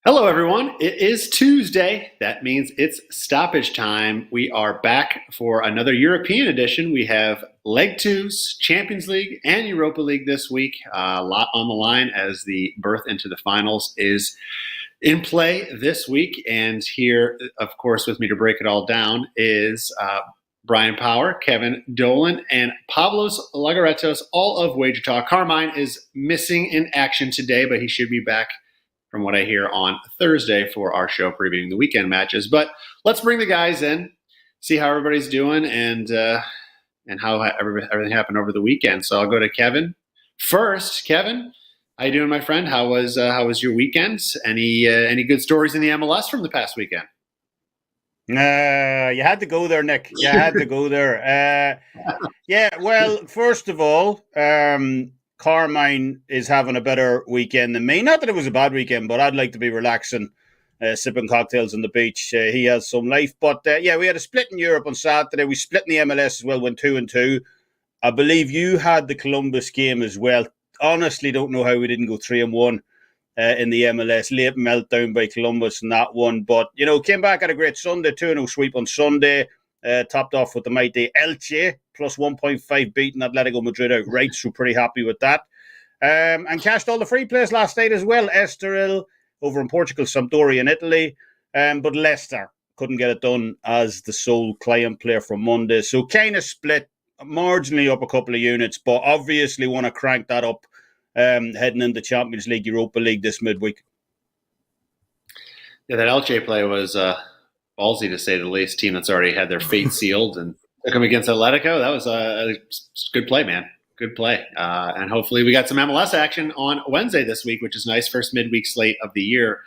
Hello, everyone. It is Tuesday. That means it's stoppage time. We are back for another European edition. We have Leg 2's Champions League and Europa League this week. A lot on the line as the berth into the finals is in play this week. And here, of course, with me to break it all down is Bryan Power, Kevin Dolan, and Pavlos Lagaretos, all of WagerTalk. Carmine is missing in action today, but he should be back from what I hear on Thursday for our show previewing the weekend matches. But let's bring the guys in, see how everybody's doing, and how everything happened over the weekend. So I'll go to Kevin first. Kevin, how you doing, my friend? How was your weekend? Any good stories in the MLS from the past weekend? You had to go there, Nick. You had to go there. Well, first of all, Carmine is having a better weekend than me. Not that it was a bad weekend, but I'd like to be relaxing, sipping cocktails on the beach. He has some life. But, we had a split in Europe on Saturday. We split in the MLS as well, went 2-2. I believe you had the Columbus game as well. Honestly, don't know how we didn't go 3-1 in the MLS. Late meltdown by Columbus in that one. But, came back at a great Sunday, 2-0 sweep on Sunday. Topped off with the mighty Elche, plus 1.5 beating Atletico Madrid outright, so pretty happy with that. And cashed all the free plays last night as well. Estoril over in Portugal, Sampdoria in Italy. But Leicester couldn't get it done as the sole client player for Monday. So kind of split, marginally up a couple of units, but obviously want to crank that up heading into Champions League, Europa League this midweek. Yeah, that Elche play was ballsy, to say the least. Team that's already had their fate sealed and took them against Atletico. That was a good play, man. Good play. And hopefully we got some MLS action on Wednesday this week, which is nice. First midweek slate of the year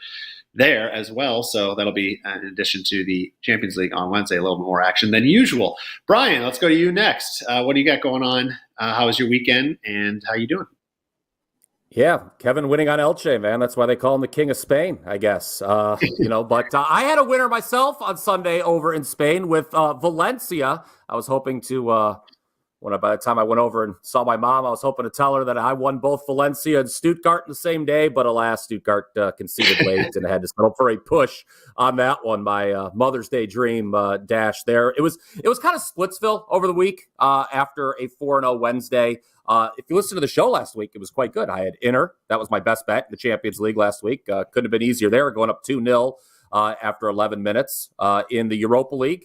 there as well. So that'll be in addition to the Champions League on Wednesday, a little bit more action than usual. Bryan, let's go to you next. What do you got going on? How was your weekend and how you doing? Yeah, Kevin winning on Elche, man. That's why they call him the King of Spain, I guess. But I had a winner myself on Sunday over in Spain with Valencia. I was hoping to, by the time I went over and saw my mom, I was hoping to tell her that I won both Valencia and Stuttgart in the same day. But alas, Stuttgart conceded late and had to settle for a push on that one. My Mother's Day dream dash there. It was kind of Splitsville over the week after a 4-0 Wednesday. If you listened to the show last week, it was quite good. I had Inter. That was my best bet in the Champions League last week. Couldn't have been easier there, going up 2-0 after 11 minutes in the Europa League.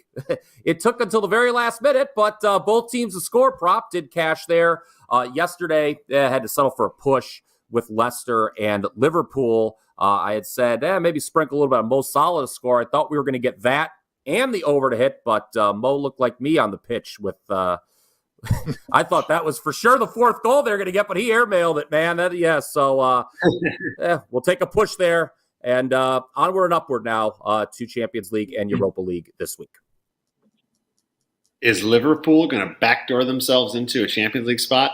It took until the very last minute, but both teams, the score prop did cash there. Yesterday, I had to settle for a push with Leicester and Liverpool. I had said, maybe sprinkle a little bit of Mo Salah to score. I thought we were going to get that and the over to hit, but Mo looked like me on the pitch with I thought that was for sure the fourth goal they're going to get, but he airmailed it, man. So we'll take a push there, and onward and upward now to Champions League and Europa League this week. Is Liverpool going to backdoor themselves into a Champions League spot?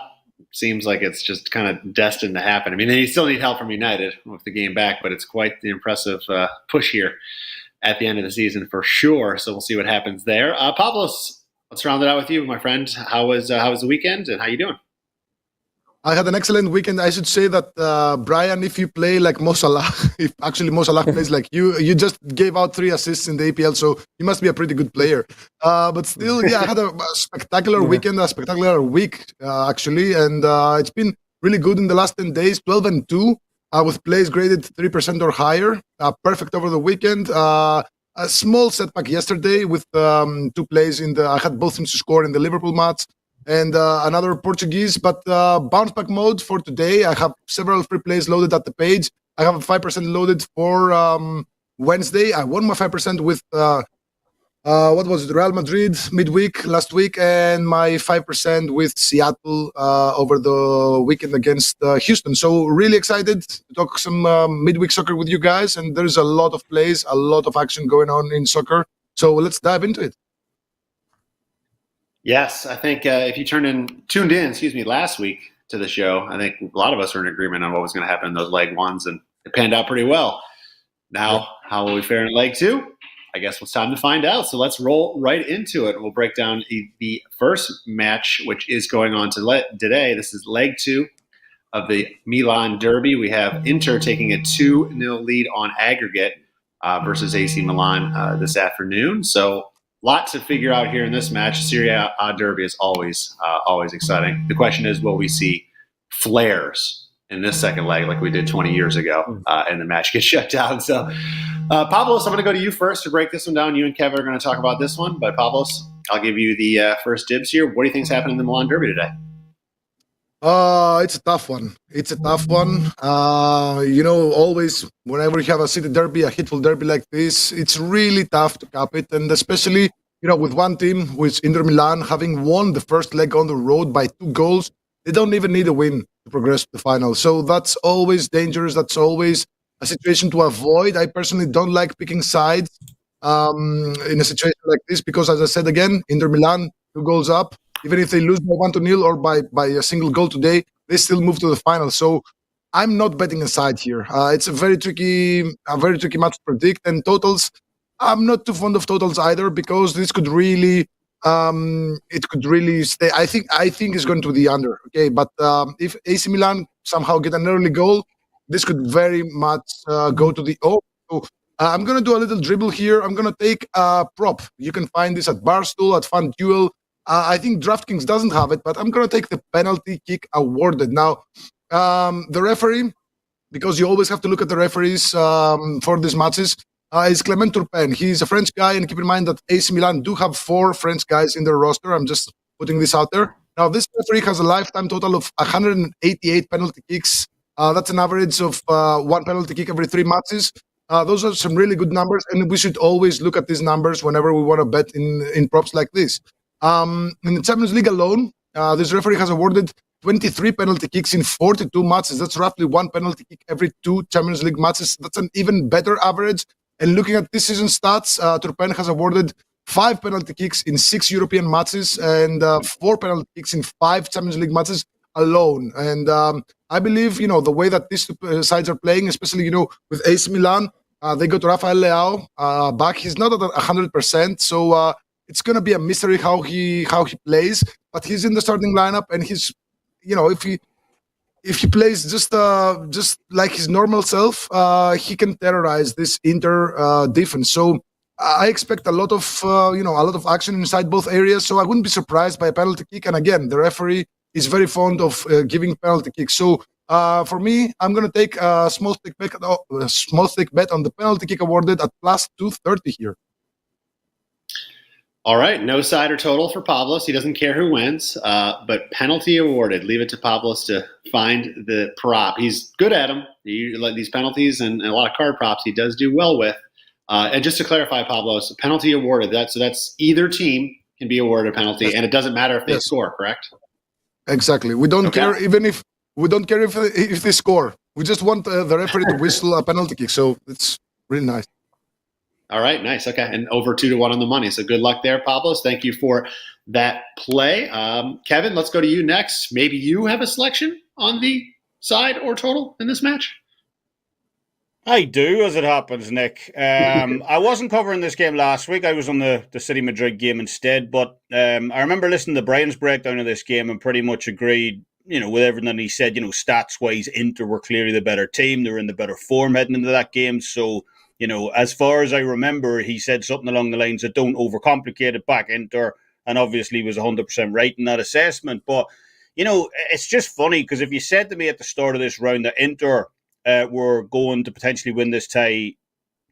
Seems like it's just kind of destined to happen. I mean, they still need help from United with the game back, but it's quite the impressive push here at the end of the season for sure. So we'll see what happens there. Pavlos, let's round it out with you, my friend. How was the weekend, and how you doing? I had an excellent weekend. I should say that, Bryan, if you play like Mo Salah, if actually Mo Salah plays like you just gave out 3 assists in the APL, so you must be a pretty good player. But still, I had a spectacular weekend, a spectacular week, actually, and it's been really good in the last 10 days, 12-2, with plays graded 3% or higher. Perfect over the weekend. A small setback yesterday with 2 plays I had both teams to score in the Liverpool match and another Portuguese, but bounce back mode for today. I have several free plays loaded at the page. I have a 5% loaded for Wednesday. I won my 5% with what was it, Real Madrid midweek last week, and my 5% with Seattle over the weekend against Houston. So really excited to talk some midweek soccer with you guys, and there's a lot of plays, a lot of action going on in soccer. So let's dive into it. Yes, I think if you tuned in, last week to the show, I think a lot of us were in agreement on what was going to happen in those leg ones, and it panned out pretty well. Now, how will we fare in leg 2? I guess it's time to find out. So let's roll right into it. We'll break down the first match, which is going on today. This is leg 2 of the Milan Derby. We have Inter taking a 2-0 lead on aggregate versus AC Milan this afternoon. So lots to figure out here in this match. Serie A Derby is always exciting. The question is, will we see flares in this second leg like we did 20 years ago and the match gets shut down? So, Pavlos, I'm going to go to you first to break this one down. You and Kevin are going to talk about this one. But, Pavlos, I'll give you the first dibs here. What do you think is happening in the Milan Derby today? It's a tough one. Always whenever you have a city derby, a hitful derby like this, it's really tough to cap it. And especially, with one team, with Inter Milan, having won the first leg on the road by 2 goals, they don't even need a win to progress to the final. So that's always dangerous. That's always a situation to avoid. I personally don't like picking sides in a situation like this because, as I said again, Inter Milan, 2 goals up. Even if they lose by 1-0 or by a single goal today, they still move to the final. So I'm not betting a side here. It's a very tricky match to predict. And totals, I'm not too fond of totals either because this could really, stay. I think it's going to the under. Okay, but if AC Milan somehow get an early goal, this could very much go to the over. So I'm going to do a little dribble here. I'm going to take a prop. You can find this at Barstool, at FanDuel. I think DraftKings doesn't have it, but I'm going to take the penalty kick awarded. Now, the referee, because you always have to look at the referees for these matches, is Clement Turpin. He's a French guy, and keep in mind that AC Milan do have 4 French guys in their roster. I'm just putting this out there. Now, this referee has a lifetime total of 188 penalty kicks. That's an average of 1 penalty kick every 3 matches. Those are some really good numbers, and we should always look at these numbers whenever we want to bet in props like this. In the Champions League alone, this referee has awarded 23 penalty kicks in 42 matches. That's roughly 1 penalty kick every 2 Champions League matches. That's an even better average. And looking at this season stats, Turpin has awarded 5 penalty kicks in 6 European matches and 4 penalty kicks in 5 Champions League matches alone. And I believe, the way that these 2 sides are playing, especially, with AC Milan, they got Rafael Leao back. He's not at 100%, so it's going to be a mystery how he plays, but he's in the starting lineup, and he's, if he plays just like his normal self, he can terrorize this Inter defense. So I expect a lot of action inside both areas. So I wouldn't be surprised by a penalty kick. And again, the referee is very fond of giving penalty kicks. So for me, I'm going to take a small stick bet on the penalty kick awarded at plus 230 here. All right, no side or total for Pavlos. He doesn't care who wins, but penalty awarded. Leave it to Pavlos to find the prop. He's good at them. These penalties and a lot of card props he does do well with. And just to clarify, Pavlos, penalty awarded. That's either team can be awarded a penalty, and it doesn't matter if they score, correct? Exactly. We don't care if they score. We just want the referee to whistle a penalty kick. So it's really nice. All right, nice. Okay, and over 2-1 on the money. So good luck there, Pavlos. Thank you for that play. Kevin, let's go to you next. Maybe you have a selection on the side or total in this match? I do, as it happens, Nick. I wasn't covering this game last week. I was on the City Madrid game instead. But I remember listening to Brian's breakdown of this game and pretty much agreed, with everything he said. Stats-wise, Inter were clearly the better team. They were in the better form heading into that game. So, as far as I remember, he said something along the lines of don't overcomplicate it, back Inter, and obviously he was 100% right in that assessment. But, it's just funny because if you said to me at the start of this round that Inter were going to potentially win this tie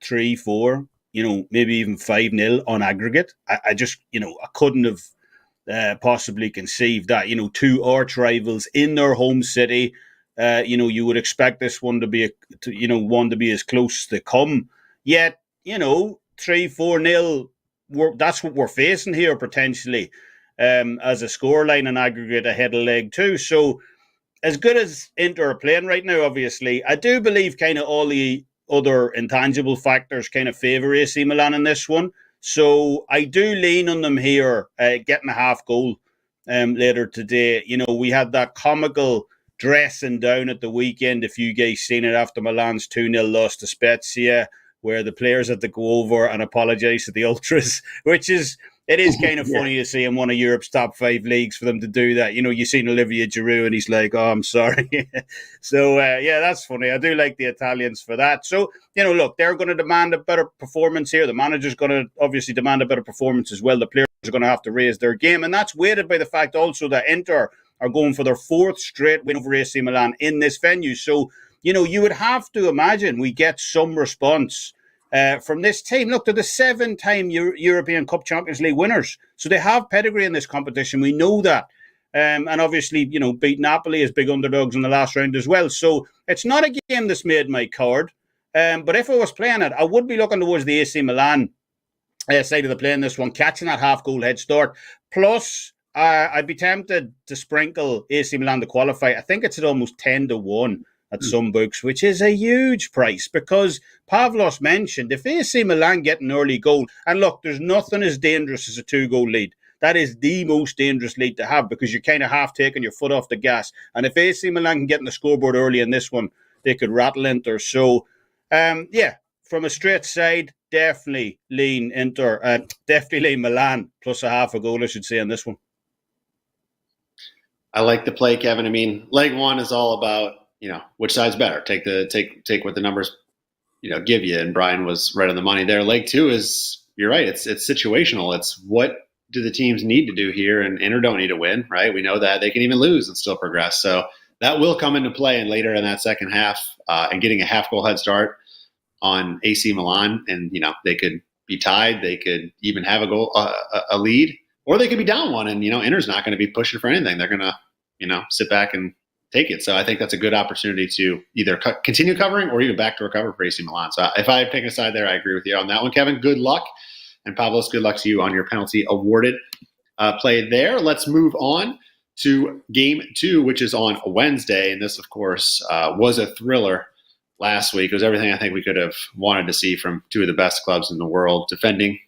3-4, maybe even 5-0 on aggregate, I just, I couldn't have possibly conceived that. 2 arch rivals in their home city. You would expect this one to be, one to be as close as they come. Yet, 3-4-0, that's what we're facing here potentially as a scoreline and aggregate ahead of leg 2. So, as good as Inter are playing right now, obviously, I do believe kind of all the other intangible factors kind of favour AC Milan in this one. So, I do lean on them here, getting a half goal later today. We had that comical dressing down at the weekend, if you guys seen it, after Milan's 2-0 loss to Spezia, where the players had to go over and apologise to the ultras, which is it is kind of funny to see in one of Europe's top 5 leagues for them to do that. You know, you've seen Olivier Giroud and he's like, oh, I'm sorry. So, that's funny. I do like the Italians for that. So, look, they're going to demand a better performance here. The manager's going to obviously demand a better performance as well. The players are going to have to raise their game. And that's weighted by the fact also that Inter are going for their 4th straight win over AC Milan in this venue. So, you would have to imagine we get some response from this team. Look, they're the 7-time European Cup Champions League winners. So they have pedigree in this competition. We know that. And obviously, beat Napoli as big underdogs in the last round as well. So it's not a game that's made my card. But if I was playing it, I would be looking towards the AC Milan side of the play in this one, catching that half-goal head start. Plus, I'd be tempted to sprinkle AC Milan to qualify. I think it's at almost 10-1 at some books, which is a huge price because Pavlos mentioned if AC Milan get an early goal, and look, there's nothing as dangerous as a 2-goal lead. That is the most dangerous lead to have because you're kind of half taking your foot off the gas. And if AC Milan can get on the scoreboard early in this one, they could rattle Inter. So, from a straight side, definitely lean Inter, definitely lean Milan plus a half a goal, I should say, on this one. I like the play, Kevin. I mean, leg one is all about, which side's better. Take what the numbers, give you. And Bryan was right on the money there. Leg two is, you're right. It's situational. It's what do the teams need to do here, and Inter don't need to win, right? We know that they can even lose and still progress. So that will come into play and later in that second half, and getting a half-goal head start on AC Milan, and they could be tied, they could even have a lead, or they could be down one, and Inter's not going to be pushing for anything. They're going to sit back and take it. So I think that's a good opportunity to either continue covering or even back to recover for AC Milan. So if I pick a side there, I agree with you on that one, Kevin. Good luck. And Pavlos, good luck to you on your penalty awarded play there. Let's move on to game 2, which is on Wednesday. And this, of course, was a thriller last week. It was everything I think we could have wanted to see from 2 of the best clubs in the world, defending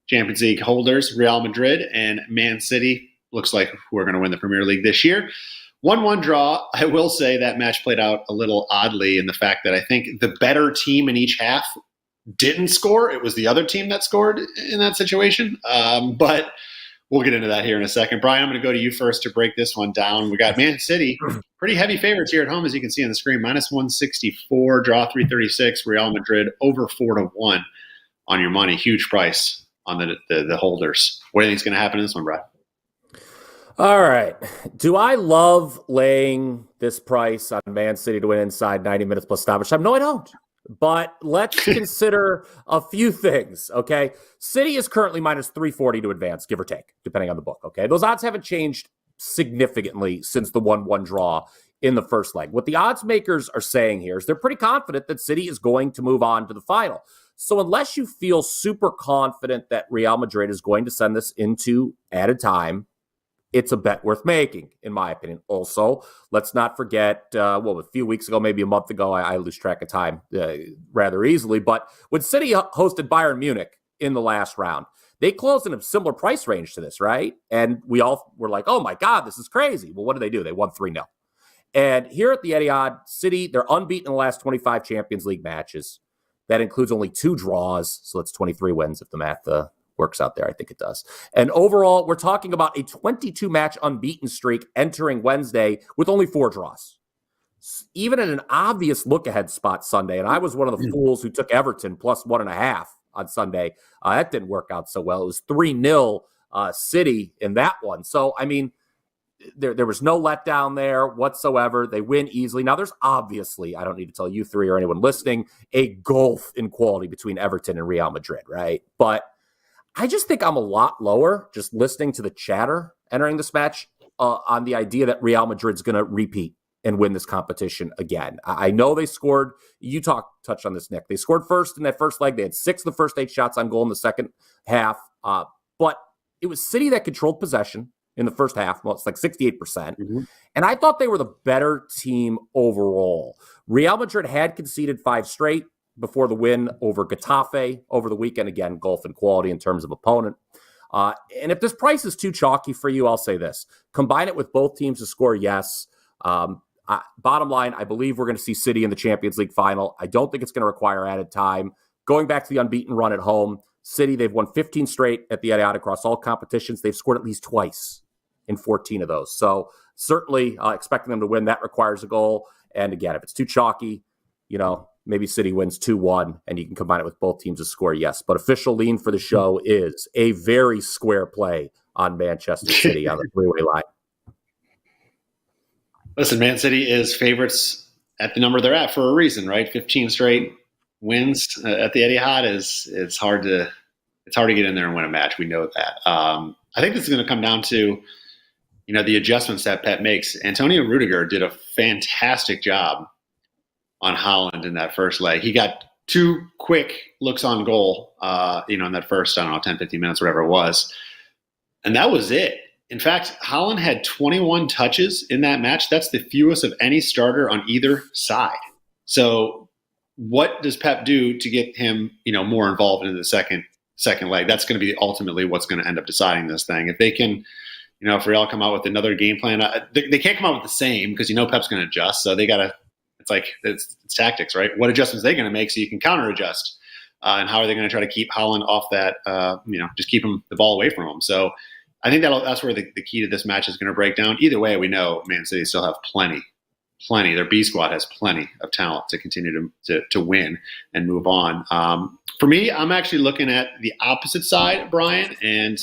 Champions League holders, Real Madrid and Man City. Looks like we're going to win the Premier League this year. 1-1 draw. I will say that match played out a little oddly in the fact that I think the better team in each half didn't score. It was the other team that scored in that situation. But we'll get into that here in a second. Bryan, I'm going to go to you first to break this one down. We got Man City, pretty heavy favorites here at home, as you can see on the screen. -164, draw 336. Real Madrid over 4-1 on your money. Huge price on the holders. What do you think is going to happen in this one, Bryan? All right. Do I love laying this price on Man City to win inside 90 minutes plus stoppage time? No, I don't. But let's consider a few things, okay? City is currently -340 to advance, give or take, depending on the book, okay? Those odds haven't changed significantly since the 1-1 draw in the first leg. What the odds makers are saying here is they're pretty confident that City is going to move on to the final. So unless you feel super confident that Real Madrid is going to send this into added time, it's a bet worth making, in my opinion. Also, let's not forget, a few weeks ago, maybe a month ago, I lose track of time rather easily, but when City hosted Bayern Munich in the last round, they closed in a similar price range to this, right? And we all were like, oh my God, this is crazy. Well, what did they do? They won 3-0. And here at the Etihad, City, they're unbeaten in the last 25 Champions League matches. That includes only 2 draws, so that's 23 wins if the math works out there. I think it does. And overall, we're talking about a 22-match unbeaten streak entering Wednesday with only 4 draws. Even in an obvious look-ahead spot Sunday, and I was one of the fools who took Everton plus 1.5 on Sunday. That didn't work out so well. It was 3-0 City in that one. So, I mean, there was no letdown there whatsoever. They win easily. Now, there's obviously, I don't need to tell you 3 or anyone listening, a gulf in quality between Everton and Real Madrid, right? But I just think I'm a lot lower just listening to the chatter entering this match on the idea that Real Madrid's going to repeat and win this competition again. I know they scored. You touched on this, Nick. They scored first in that first leg. They had 6 of the first 8 shots on goal in the second half. But it was City that controlled possession in the first half. Well, it's like 68%. Mm-hmm. And I thought they were the better team overall. Real Madrid had conceded 5 straight before the win over Getafe over the weekend. Again, golf and quality in terms of opponent. And if this price is too chalky for you, I'll say this. Combine it with both teams to score, yes. Bottom line, I believe we're going to see City in the Champions League final. I don't think it's going to require added time. Going back to the unbeaten run at home, City, they've won 15 straight at the Etihad across all competitions. They've scored at least twice in 14 of those. So certainly expecting them to win, that requires a goal. And again, if it's too chalky, maybe City wins 2-1 and you can combine it with both teams to score, yes. But official lean for the show is a very square play on Manchester City on the three-way line. Listen, Man City is favorites at the number they're at for a reason, right? 15 straight wins at the Etihad it's hard to get in there and win a match. We know that. I think this is going to come down to the adjustments that Pep makes. Antonio Rudiger did a fantastic job on Haaland in that first leg. He got 2 quick looks on goal, in that first, 10, 15 minutes, whatever it was. And that was it. In fact, Haaland had 21 touches in that match. That's the fewest of any starter on either side. So what does Pep do to get him, more involved in the second leg? That's going to be ultimately what's going to end up deciding this thing. If they can, if Real come out with another game plan, they can't come out with the same because Pep's going to adjust. So they got to, it's tactics, right? What adjustments are they going to make so you can counter adjust? And how are they going to try to keep Haaland off that, just keep the ball away from him? So I think that's where the key to this match is going to break down. Either way, we know Man City still have plenty. Their B squad has plenty of talent to continue to win and move on. For me, I'm actually looking at the opposite side, Brian, and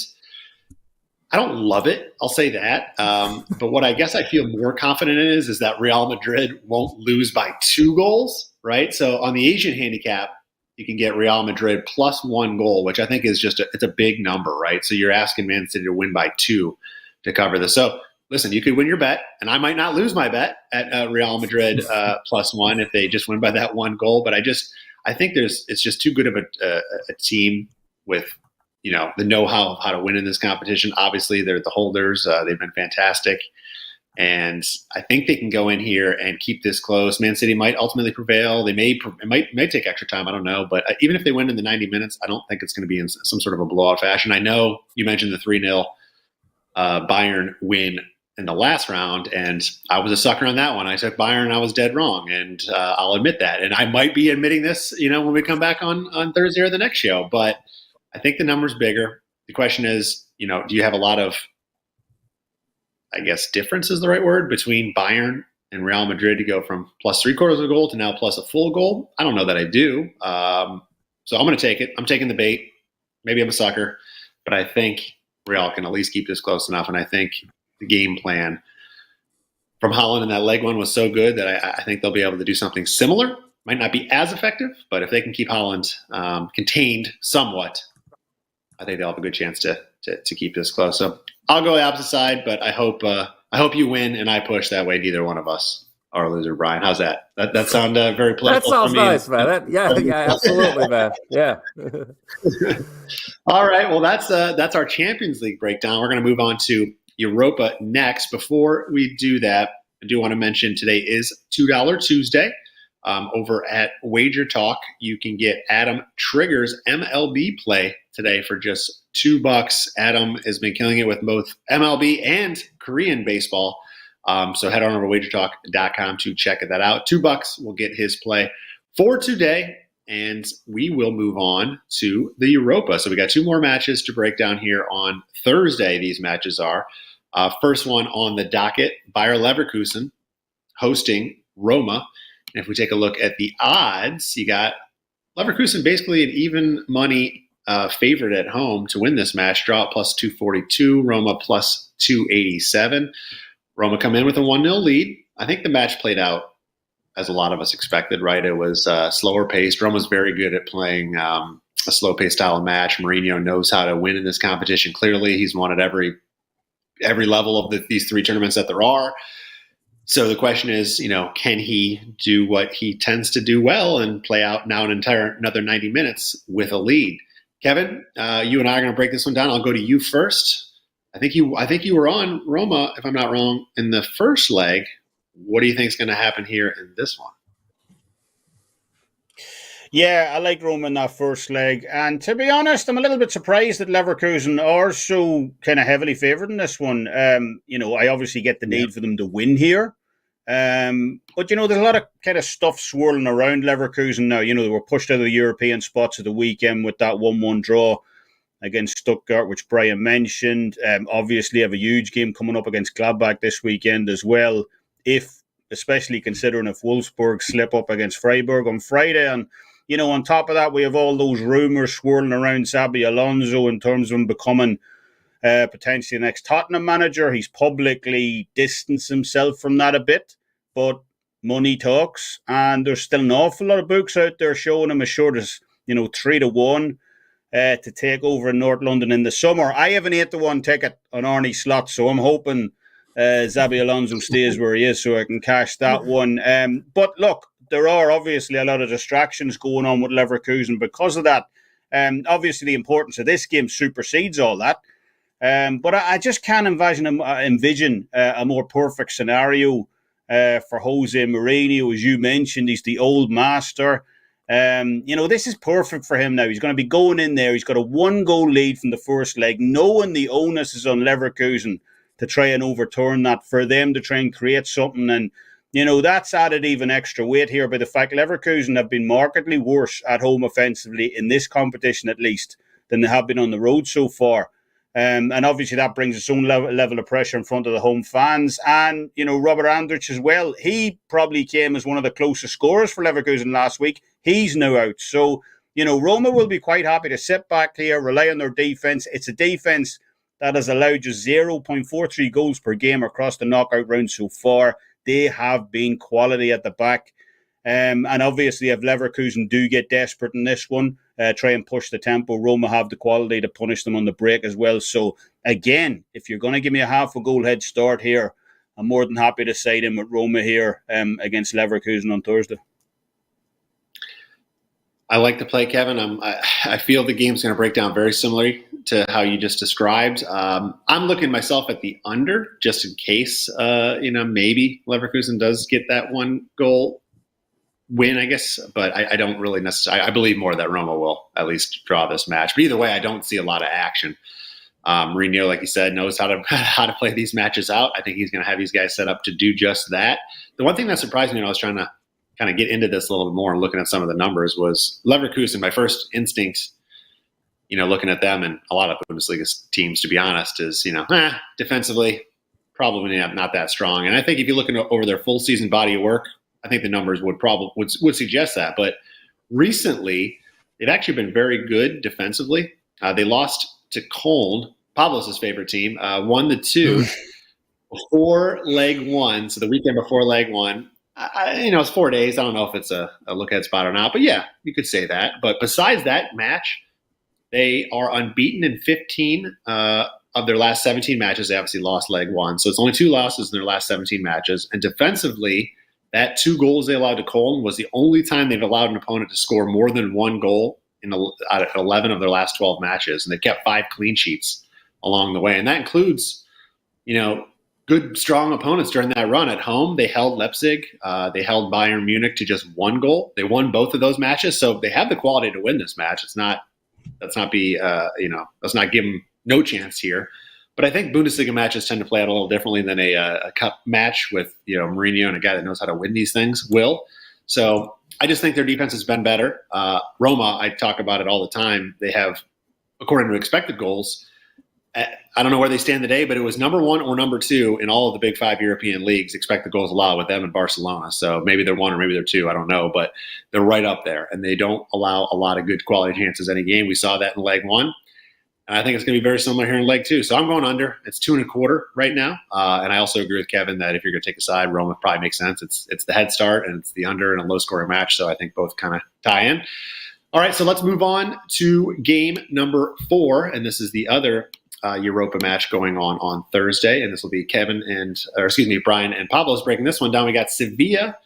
I don't love it. I'll say that. But what I guess I feel more confident in is that Real Madrid won't lose by 2 goals, right? So on the Asian handicap, you can get Real Madrid plus 1 goal, which I think is it's a big number, right? So you're asking Man City to win by 2 to cover this. So listen, you could win your bet, and I might not lose my bet at Real Madrid plus 1 if they just win by that 1 goal. But I think it's just too good of a team with the know-how of how to win in this competition. Obviously, they're the holders. They've been fantastic. And I think they can go in here and keep this close. Man City might ultimately prevail. It might take extra time. I don't know. But even if they win in the 90 minutes, I don't think it's going to be in some sort of a blowout fashion. I know you mentioned the 3-0 Bayern win in the last round, and I was a sucker on that one. I took Bayern, and I was dead wrong, and I'll admit that. And I might be admitting this, when we come back on Thursday or the next show. But I think the number's bigger. The question is, do you have a lot of, I guess, difference is the right word, between Bayern and Real Madrid to go from plus 3/4 of a goal to now plus a full goal? I don't know that I do. So I'm going to take it. I'm taking the bait. Maybe I'm a sucker, but I think Real can at least keep this close enough. And I think the game plan from Haaland in that leg one was so good that I think they'll be able to do something similar. Might not be as effective, but if they can keep Haaland contained somewhat, I think they'll have a good chance to keep this close. So I'll go the opposite side, but I hope you win and I push. That way neither one of us are a loser. Brian, how's that? That sound very political? That sounds nice, man. Yeah, absolutely, man. Yeah. All right. Well, that's our Champions League breakdown. We're going to move on to Europa next. Before we do that, I do want to mention today is $2 Tuesday. Over at WagerTalk, you can get Adam Trigger's MLB play today for just $2. Adam has been killing it with both MLB and Korean baseball. So head on over to WagerTalk.com to check that out. $2 will get his play for today, and we will move on to the Europa. So we got 2 more matches to break down here on Thursday. These matches are first one on the docket: Bayer Leverkusen hosting Roma. And if we take a look at the odds, you got Leverkusen basically an even money favorite at home to win this match. Draw at plus 242, Roma plus 287. Roma come in with a 1-0 lead. I think the match played out as a lot of us expected, right? It was slower paced. Roma's very good at playing a slow paced style of match. Mourinho knows how to win in this competition. Clearly, he's won at every level of these 3 tournaments that there are. So the question is, can he do what he tends to do well and play out now another 90 minutes with a lead? Kevin, you and I are going to break this one down. I'll go to you first. I think you were on Roma, if I'm not wrong, in the first leg. What do you think is going to happen here in this one? Yeah, I like Roma in that first leg. And to be honest, I'm a little bit surprised that Leverkusen are so kind of heavily favoured in this one. I obviously get the need for them to win here. But, there's a lot of kind of stuff swirling around Leverkusen now. They were pushed out of the European spots at the weekend with that 1-1 draw against Stuttgart, which Bryan mentioned. Obviously, have a huge game coming up against Gladbach this weekend as well, especially considering if Wolfsburg slip up against Freiburg on Friday. And, on top of that, we have all those rumours swirling around Xabi Alonso in terms of him becoming potentially the next Tottenham manager. He's publicly distanced himself from that a bit, but money talks, and there's still an awful lot of books out there showing him as short as 3-1 to take over in North London in the summer. I have an 8-1 ticket on Arne Slot, so I'm hoping Xabi Alonso stays where he is so I can cash that one. But look, there are obviously a lot of distractions going on with Leverkusen because of that. Obviously, the importance of this game supersedes all that. But I just can't envision a more perfect scenario for Jose Mourinho. As you mentioned, he's the old master. This is perfect for him now. He's going to be going in there. He's got a 1-goal lead from the first leg, knowing the onus is on Leverkusen to try and overturn that, for them to try and create something. And, that's added even extra weight here by the fact Leverkusen have been markedly worse at home offensively in this competition, at least, than they have been on the road so far. And obviously that brings its own level of pressure in front of the home fans. And, Robert Andrich as well. He probably came as one of the closest scorers for Leverkusen last week. He's now out. So, Roma will be quite happy to sit back here, rely on their defence. It's a defence that has allowed just 0.43 goals per game across the knockout round so far. They have been quality at the back. And obviously, if Leverkusen do get desperate in this one, try and push the tempo, Roma have the quality to punish them on the break as well. So, again, if you're going to give me a half a goal head start here, I'm more than happy to side in with Roma here against Leverkusen on Thursday. I like the play, Kevin. I feel the game's going to break down very similarly to how you just described. I'm looking myself at the under, just in case, maybe Leverkusen does get that 1-goal win, I guess, but I don't really necessarily. I believe more that Roma will at least draw this match. But either way, I don't see a lot of action. Mourinho, like you said, knows how to play these matches out. I think he's going to have these guys set up to do just that. The one thing that surprised me when I was trying to kind of get into this a little bit more and looking at some of the numbers was Leverkusen. My first instinct, looking at them and a lot of Bundesliga teams, to be honest, is defensively probably not that strong. And I think if you're looking over their full season body of work, I think the numbers would suggest that. But recently, they've actually been very good defensively. They lost to Köln, Pavlos' favorite team, 1-2 before leg one. So the weekend before leg one, it's 4 days. I don't know if it's a look ahead spot or not, but yeah, you could say that. But besides that match, they are unbeaten in 15 of their last 17 matches. They obviously lost leg one. So it's only 2 losses in their last 17 matches. And defensively, that 2 goals they allowed to Köln was the only time they've allowed an opponent to score more than 1 goal out of 11 of their last 12 matches. And they've kept 5 clean sheets along the way. And that includes, good, strong opponents during that run. At home, they held Leipzig. They held Bayern Munich to just 1 goal. They won both of those matches. So they have the quality to win this match. Let's not give them no chance here. But I think Bundesliga matches tend to play out a little differently than a cup match with Mourinho and a guy that knows how to win these things will. So I just think their defense has been better. Roma, I talk about it all the time. They have, according to expected goals, I don't know where they stand today, but it was number 1 or number 2 in all of the big 5 European leagues, expected goals allowed, with them and Barcelona. So maybe they're 1 or maybe they're 2, I don't know, but they're right up there, and they don't allow a lot of good quality chances any game. We saw that in leg 1. And I think it's going to be very similar here in leg 2. So I'm going under. It's 2.25 right now. And I also agree with Kevin that if you're going to take a side, Roma probably makes sense. It's the head start and it's the under in a low scoring match. So I think both kind of tie in. All right, so let's move on to game number 4. And this is the other Europa match going on Thursday. And this will be Bryan and Pavlos breaking this one down. We got Sevilla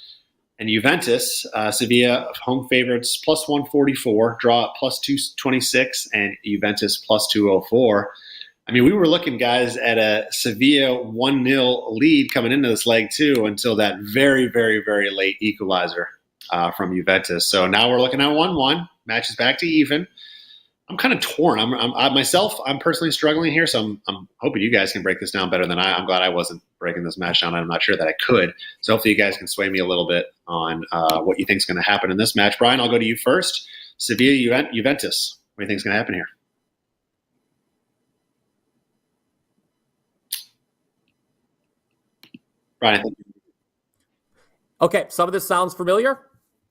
and Juventus. Sevilla home favorites plus 144, draw at plus 226, and Juventus plus 204. I mean, we were looking, guys, at a Sevilla 1-0 lead coming into this leg 2 until that very, very, very late equalizer from Juventus. So now we're looking at 1-1. Match is back to even. I'm kind of torn. I'm personally struggling here, so I'm hoping you guys can break this down better than I'm glad I wasn't breaking this match down. I'm not sure that I could. So hopefully you guys can sway me a little bit on what you think is going to happen in this match. Bryan, I'll go to you first. Sevilla, Juventus. What do you think is going to happen here? Bryan. Okay, some of this sounds familiar.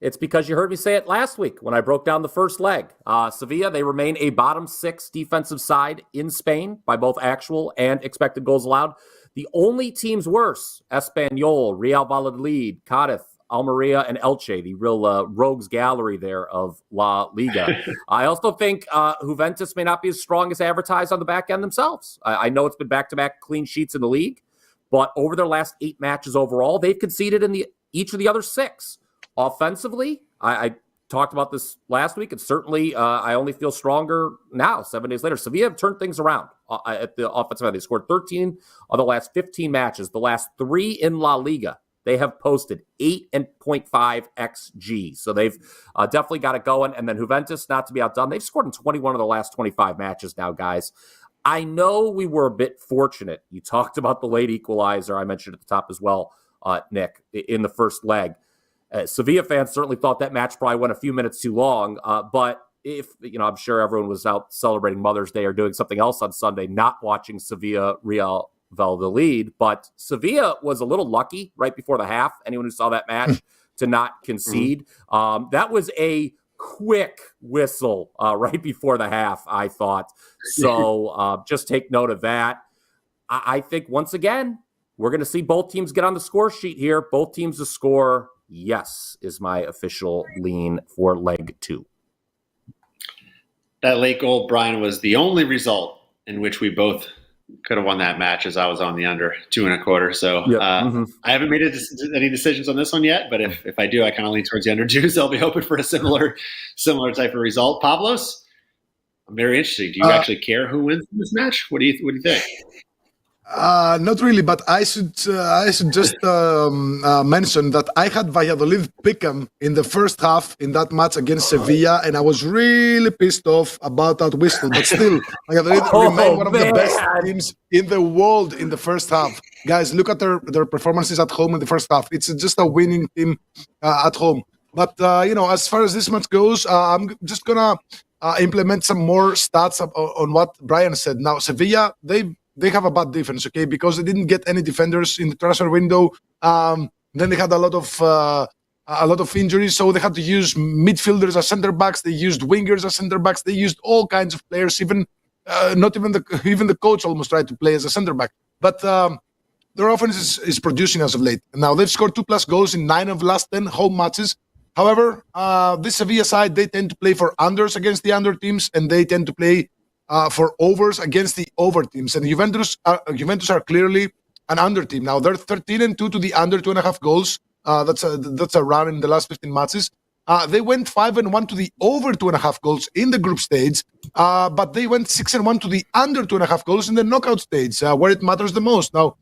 It's because you heard me say it last week when I broke down the first leg. Sevilla, they remain a bottom 6 defensive side in Spain by both actual and expected goals allowed. The only teams worse, Espanyol, Real Valladolid, Cádiz, Almeria, and Elche, the real rogues gallery there of La Liga. I also think Juventus may not be as strong as advertised on the back end themselves. I know it's been back-to-back clean sheets in the league, but over their last 8 matches overall, they've conceded in each of the other 6. Offensively, I talked about this last week, and certainly I only feel stronger now, 7 days later. Sevilla have turned things around at the offensive end. They scored 13 of the last 15 matches. The last 3 in La Liga, they have posted 8.5 XG. So they've definitely got it going. And then Juventus, not to be outdone, they've scored in 21 of the last 25 matches now, guys. I know we were a bit fortunate. You talked about the late equalizer. I mentioned at the top as well, Nick, in the first leg. Sevilla fans certainly thought that match probably went a few minutes too long. But if, I'm sure everyone was out celebrating Mother's Day or doing something else on Sunday, not watching Sevilla Real Valladolid. But Sevilla was a little lucky right before the half. Anyone who saw that match to not concede. That was a quick whistle right before the half, I thought. So just take note of that. I think once again, we're going to see both teams get on the score sheet here. Both teams to score. Yes, is my official lean for leg 2. That late goal, Bryan, was the only result in which we both could have won that match, as I was on the under 2.25. So yep. I haven't made any decisions on this one yet, but if I do, I kind of lean towards the under 2. So I'll be hoping for a similar type of result. Pavlos, I'm very interested. Do you actually care who wins this match? What do you think? Not really, but I should just mention that I had Valladolid pick'em in the first half in that match against Sevilla, and I was really pissed off about that whistle. But still, Valladolid remain one of the best teams in the world in the first half. Guys, look at their performances at home in the first half. It's just a winning team at home. But as far as this match goes, I'm just gonna implement some more stats on what Bryan said. Now, Sevilla, they have a bad defense, okay, because they didn't get any defenders in the transfer window. Then they had a lot of injuries, so they had to use midfielders as center backs. They used wingers as center backs. They used all kinds of players. Even the coach almost tried to play as a center back. But their offense is producing as of late. Now they've scored 2+ goals in 9 of the last 10 home matches. However, this Sevilla side, they tend to play for unders against the under teams, and they tend to play for overs against the over teams. And Juventus are clearly an under team. Now they're 13-2 to the under 2.5 goals. That's a run in the last 15 matches. They went 5-1 to the over 2.5 goals in the group stage, but they went 6-1 to the under 2.5 goals in the knockout stage, where it matters the most. Now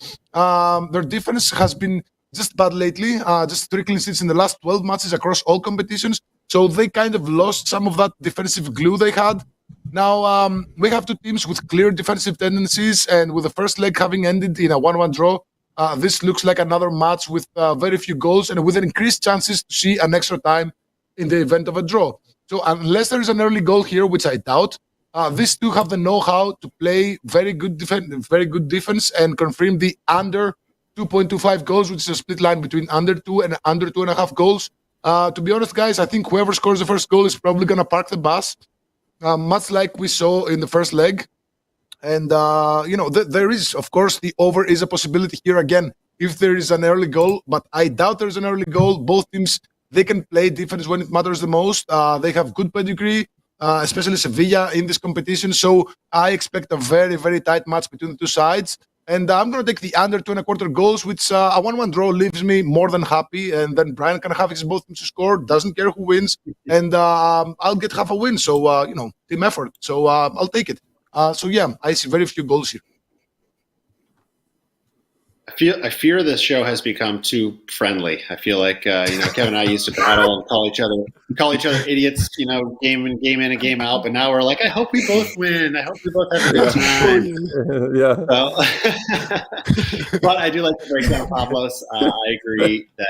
their defense has been just bad lately, just 3 clean sheets in the last 12 matches across all competitions. So they kind of lost some of that defensive glue they had. Now, we have 2 teams with clear defensive tendencies, and with the first leg having ended in a 1-1 draw, this looks like another match with very few goals and with increased chances to see an extra time in the event of a draw. So unless there is an early goal here, which I doubt, these 2 have the know-how to play very good defense and confirm the under 2.25 goals, which is a split line between under 2 and under 2.5 goals. To be honest, guys, I think whoever scores the first goal is probably going to park the bus. Much like we saw in the first leg. And, there is, of course, the over is a possibility here again if there is an early goal, but I doubt there's an early goal. Both teams, they can play defense when it matters the most. They have good pedigree, especially Sevilla in this competition. So I expect a very, very tight match between the 2 sides. And I'm going to take the under 2.25 goals, which a 1-1 draw leaves me more than happy. And then Bryan can have his both teams to score, doesn't care who wins. And I'll get half a win. So, team effort. So I'll take it. I see very few goals here. I fear this show has become too friendly. I feel like Kevin and I used to battle and call each other idiots, game in and game out. But now we're like, I hope we both win. I hope we both have a good time. Yeah. But I do like the breakdown, Pavlos. I agree that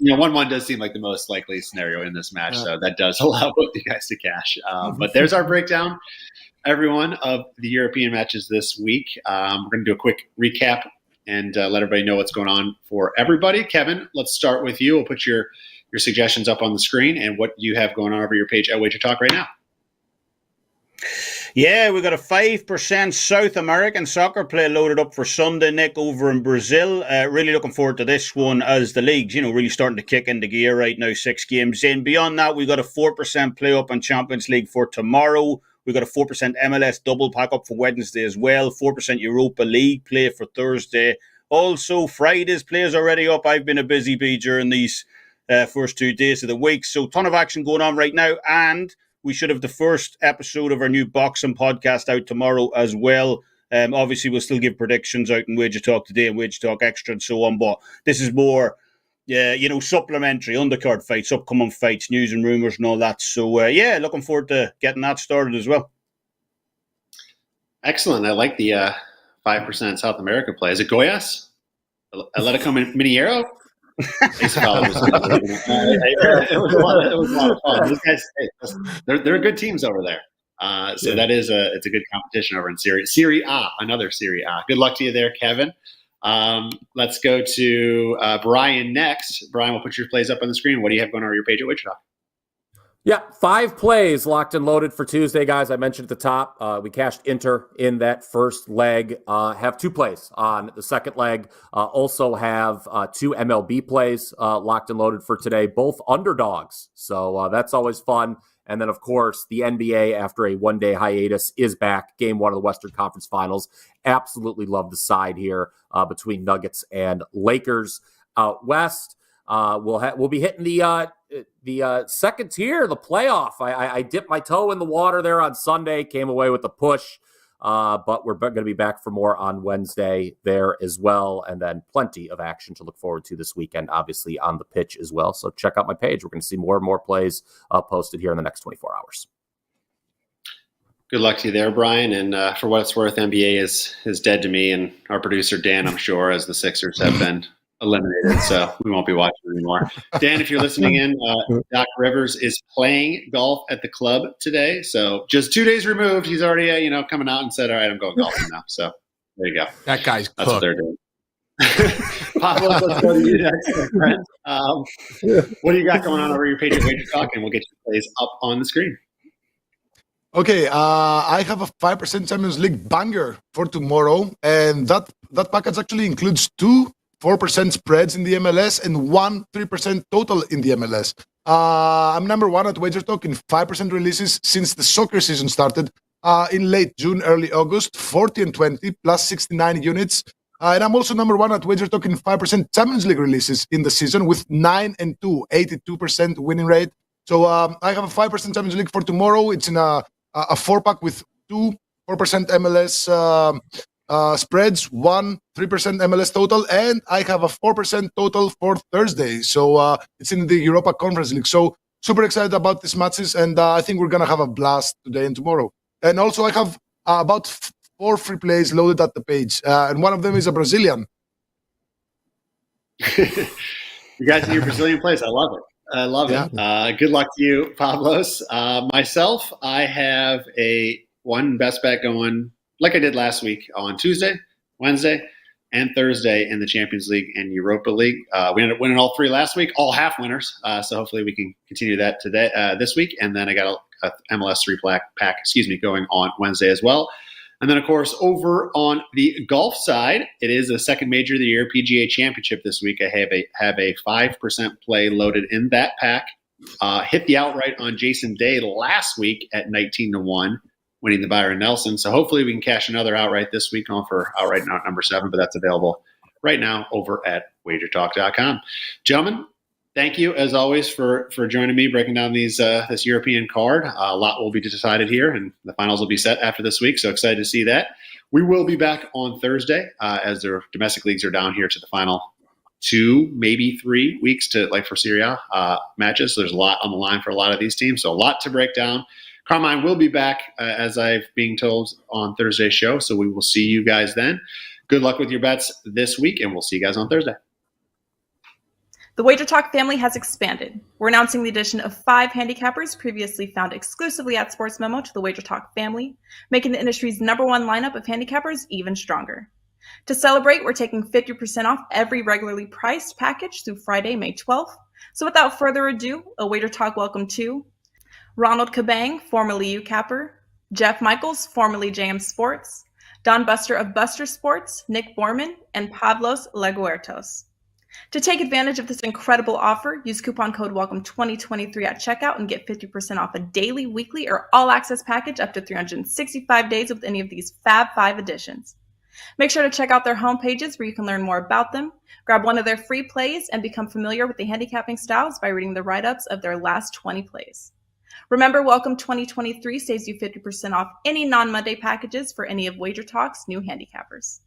1-1 does seem like the most likely scenario in this match. So that does allow both you guys to cash. But there's our breakdown, everyone, of the European matches this week. We're going to do a quick recap and let everybody know what's going on for everybody. Kevin, let's start with you. We'll put your suggestions up on the screen and what you have going on over your page at WagerTalk right now. Yeah, we got a 5% South American soccer play loaded up for Sunday, Nick, over in Brazil. Really looking forward to this one as the league's, really starting to kick into gear right now, 6 games in. Beyond that, we got a 4% play up on Champions League for tomorrow. We got a 4% MLS double pack up for Wednesday as well. 4% Europa League play for Thursday. Also, Friday's play is already up. I've been a busy bee during these first 2 days of the week. So ton of action going on right now. And we should have the first episode of our new boxing podcast out tomorrow as well. Obviously, we'll still give predictions out in WagerTalk today and WagerTalk Extra and so on. But this is more, supplementary undercard fights, upcoming fights, news and rumors and all that. So, looking forward to getting that started as well. Excellent. I like the 5% South America play. Is it Goyas? Atletico Mineiro? It was a lot of fun. These guys, they're good teams over there. That is it's a good competition over in Serie A, another Serie A. Good luck to you there, Kevin. Let's go to Bryan next. Bryan, we'll put your plays up on the screen. What do you have going on your page at WagerTalk? Yeah, 5 plays locked and loaded for Tuesday, guys. I mentioned at the top, we cashed Inter in that first leg. Have 2 plays on the second leg. Also have 2 MLB plays locked and loaded for today, both underdogs. So that's always fun. And then, of course, the NBA, after a 1-day hiatus, is back. Game 1 of the Western Conference Finals. Absolutely love the side here between Nuggets and Lakers out west. We'll be hitting the second tier, the playoff. I dipped my toe in the water there on Sunday, came away with a push, but we're going to be back for more on Wednesday there as well, and then plenty of action to look forward to this weekend, obviously on the pitch as well. So check out my page. We're going to see more and more plays posted here in the next 24 hours. Good luck to you there, Bryan. And for what it's worth, NBA is dead to me and our producer, Dan, I'm sure, as the Sixers have been eliminated, so we won't be watching anymore. Dan, if you're listening in, Doc Rivers is playing golf at the club today. So just 2 days removed, he's already coming out and said, "All right, I'm going golfing now." So there you go. That guy's That's cooked. what they're doing. Pavlos, let's go to you next, my friend. What do you got going on over your page at WagerTalk, and we'll get your plays up on the screen. Okay, I have a 5% Champions League banger for tomorrow, and that package actually includes 2 4% spreads in the MLS and 1 3% total in the MLS. I'm number 1 at WagerTalk in 5% releases since the soccer season started in late June, early August, 40 and 20 plus 69 units. And I'm also number 1 at WagerTalk in 5% Champions League releases in the season with 9 and 2, 82% winning rate. So I have a 5% Champions League for tomorrow. It's in a 4-pack with 2 4% MLS spreads, 1 3% MLS total, and I have a 4% total for Thursday. So it's in the Europa Conference League. So super excited about these matches, and I think we're gonna have a blast today and tomorrow. And also I have about 4 free plays loaded at the page, and one of them is a Brazilian. You guys and your Brazilian plays, I love it. I love it. Good luck to you, Pavlos. Myself, I have one best bet going like I did last week on Tuesday, Wednesday, and Thursday in the Champions League and Europa League. We ended up winning all 3 last week, all half winners. So hopefully we can continue that today, this week. And then I got a MLS 3-pack, going on Wednesday as well. And then, of course, over on the golf side, it is the second major of the year, PGA Championship this week. I have a 5% play loaded in that pack. Hit the outright on Jason Day last week at 19-1, winning the Byron Nelson. So hopefully we can cash another outright this week, going for outright number 7, but that's available right now over at WagerTalk.com. Gentlemen, Thank you, as always, for joining me, breaking down this European card. A lot will be decided here, and the finals will be set after this week, so excited to see that. We will be back on Thursday as their domestic leagues are down here to the final 2, maybe 3 weeks to for Serie A matches. So there's a lot on the line for a lot of these teams, so a lot to break down. Carmine will be back, as I've being told, on Thursday's show, so we will see you guys then. Good luck with your bets this week, and we'll see you guys on Thursday. The WagerTalk family has expanded. We're announcing the addition of 5 handicappers previously found exclusively at Sports Memo to the WagerTalk family, making the industry's #1 lineup of handicappers even stronger. To celebrate, we're taking 50% off every regularly priced package through Friday, May 12th. So without further ado, a WagerTalk welcome to Ronald Kabang, formerly UCapper, Jeff Michaels, formerly JM Sports, Don Buster of Buster Sports, Nick Borman, and Pavlos Leguertos. To take advantage of this incredible offer, use coupon code WELCOME2023 at checkout and get 50% off a daily, weekly, or all-access package up to 365 days with any of these Fab 5 editions. Make sure to check out their homepages where you can learn more about them, grab one of their free plays, and become familiar with the handicapping styles by reading the write-ups of their last 20 plays. Remember, Welcome 2023 saves you 50% off any non-Monday packages for any of WagerTalk's new handicappers.